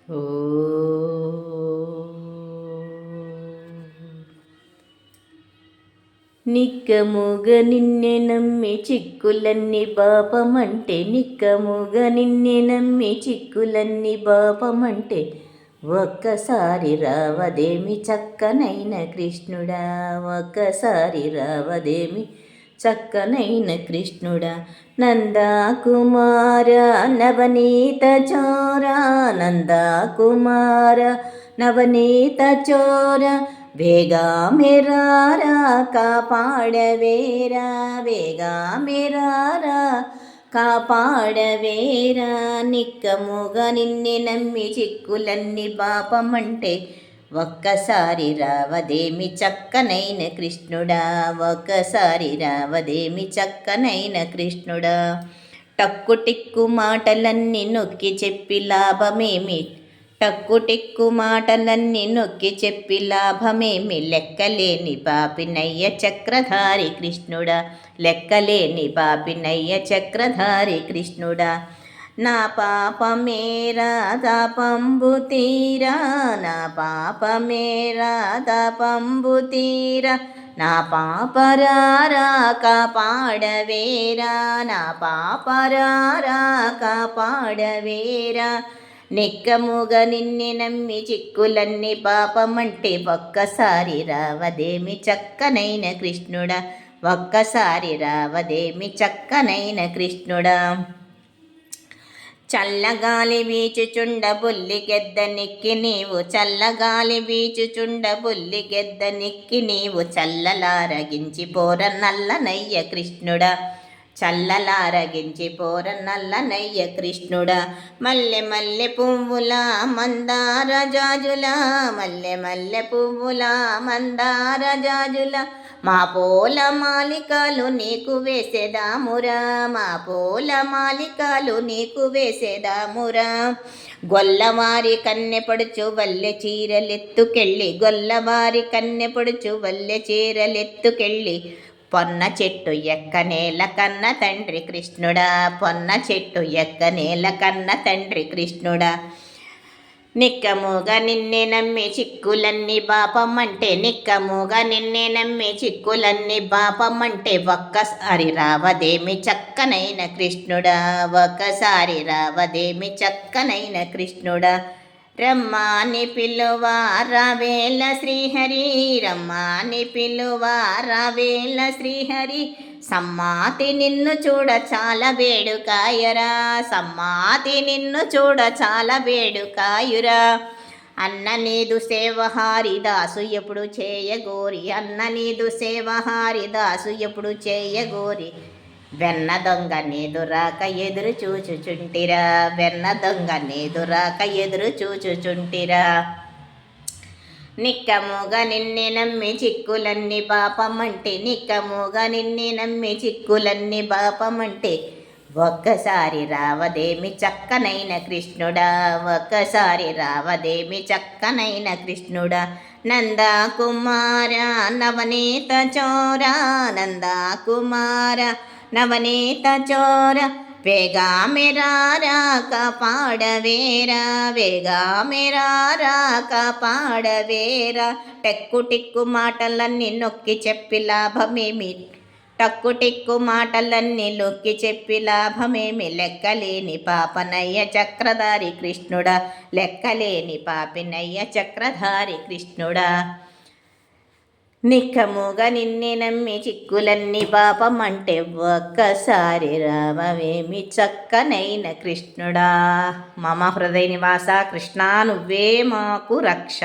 ఓ నిక్కముగ నిన్నే నమ్మి చిక్కులన్నీ పాపమంటే, నిక్కముగ నిన్నే నమ్మి చిక్కులన్నీ పాపమంటే, ఒక్కసారి రావదేమి చక్కనైన కృష్ణుడా, ఒక్కసారి రావదేమి చక్కనైన కృష్ణుడా. నందకుమార నవనీత చోర, నందకుమార నవనీత చోర, వేగా మేరారా కాపాడవేరా, వేగా మేరారా కాపాడవేరా. నిక్కముగా నిన్నే నమ్మి చిక్కులన్నీ పాపమంటే, ఒక్కసారి రావదేమి చక్కనైన కృష్ణుడా, ఒక్కసారి రావదేమి చక్కనైన కృష్ణుడా. టక్కు టిక్కు మాటలన్నీ నొక్కి చెప్పి లాభమేమి, టక్కు టిక్కు మాటలన్నీ నొక్కి చెప్పి లాభమేమి, లెక్కలేని పాపినయ్య చక్రధారి కృష్ణుడా, లెక్కలేని పాపినయ్య చక్రధారి కృష్ణుడా. నా పాపమేరా తాపంబు తీరా, నా పాపమేరా తాపంబు తీరా, నా పాపరారా కాపాడవేరా, నా పాపరారా కాపాడవేరా. నిక్కముగా నిన్నే నమ్మి చిక్కులన్నీ పాపమంటే, ఒక్కసారి రావదేమి చక్కనైన కృష్ణుడా, ఒక్కసారి రావదేమి చక్కనైన కృష్ణుడా. చల్లగాలి వీచుచుండ బుల్లి గెద్ద నిక్కి నీవు, చల్లగాలి వీచుచుండ బుల్లి గెద్ద నిక్కి నీవు, చల్లలారగించి పోర నల్లనయ్య కృష్ణుడా, చల్లలారగించి పోర నల్లనయ్య కృష్ణుడా. మల్లె మల్లె పువ్వుల మందార జాజుల, మల్లె మల్లె పువ్వుల మందార జాజుల, మా పూల మాలికలు నీకు వేసేదామురా, మా పూల మాలికలు నీకు వేసేదామురా. గొల్లవారి కన్నెపడుచు వల్లె చీరలెత్తుకెళ్ళి, గొల్లవారి కన్నెపడుచు వల్లె చీరలెత్తుకెళ్ళి, పొన్న చెట్టు ఎక్కనేల కన్న తండ్రి కృష్ణుడా, పొన్న చెట్టు ఎక్కనేల కన్న తండ్రి కృష్ణుడా. నిక్కముగా నిన్నే నమ్మి చిక్కులన్నీ పాపమంటే, నిక్కముగా నిన్నే నమ్మి చిక్కులన్నీ పాపమంటే, ఒక్కసారి రావదేమి చక్కనైన కృష్ణుడా, ఒక్కసారి రావదేమి చక్కనైన కృష్ణుడా. రమ్మాని పిలువా రావేల శ్రీహరి, రమ్మాని పిలువా రావేల శ్రీహరి, సమ్మాతి నిన్ను చూడ చాలా వేడుకాయరా, సమ్మాతి నిన్ను చూడ చాలా వేడుకాయురా. అన్న నీదు సేవ హారిదాసు ఎప్పుడు చేయగోరి, అన్న నీదు సేవ హారిదాసు ఎప్పుడు చేయగోరి, వెన్న దొంగ నీదురాక ఎదురు చూచుచుంటిరా, వెన్న దొంగ నీదురాక ఎదురు చూచుచుంటిరా. నిక్కముగా నిన్నే నమ్మి చిక్కులన్నీ పాపమంటే, నిక్కముగా నిన్నే నమ్మి చిక్కులన్నీ పాపమంటే, ఒక్కసారి రావదేమి చక్కనైన కృష్ణుడా, ఒక్కసారి రావదేమి చక్కనైన కృష్ణుడా. నందకుమార నవనీత చోర, నందకుమార నవనీత చోర, వేగా మేరారా కాపాడవేరా, వేగా మేరారా కాపాడవేరా. టక్కు టిక్కు మాటలన్నీ నొక్కి చెప్పి లాభమేమి, టక్కు టిక్కు మాటలన్నీ నొక్కి చెప్పి లాభమేమి, లెక్కలేని పాపనయ్య చక్రధారి కృష్ణుడా, లెక్కలేని పాపినయ్య చక్రధారి కృష్ణుడా. నిక్కముగా నిన్నే నమ్మి చిక్కులన్నీ పాపమంటే, ఒక్కసారి రావవేమి చక్కనైన కృష్ణుడా. మమ హృదయ నివాస కృష్ణా నువ్వే మాకు రక్ష.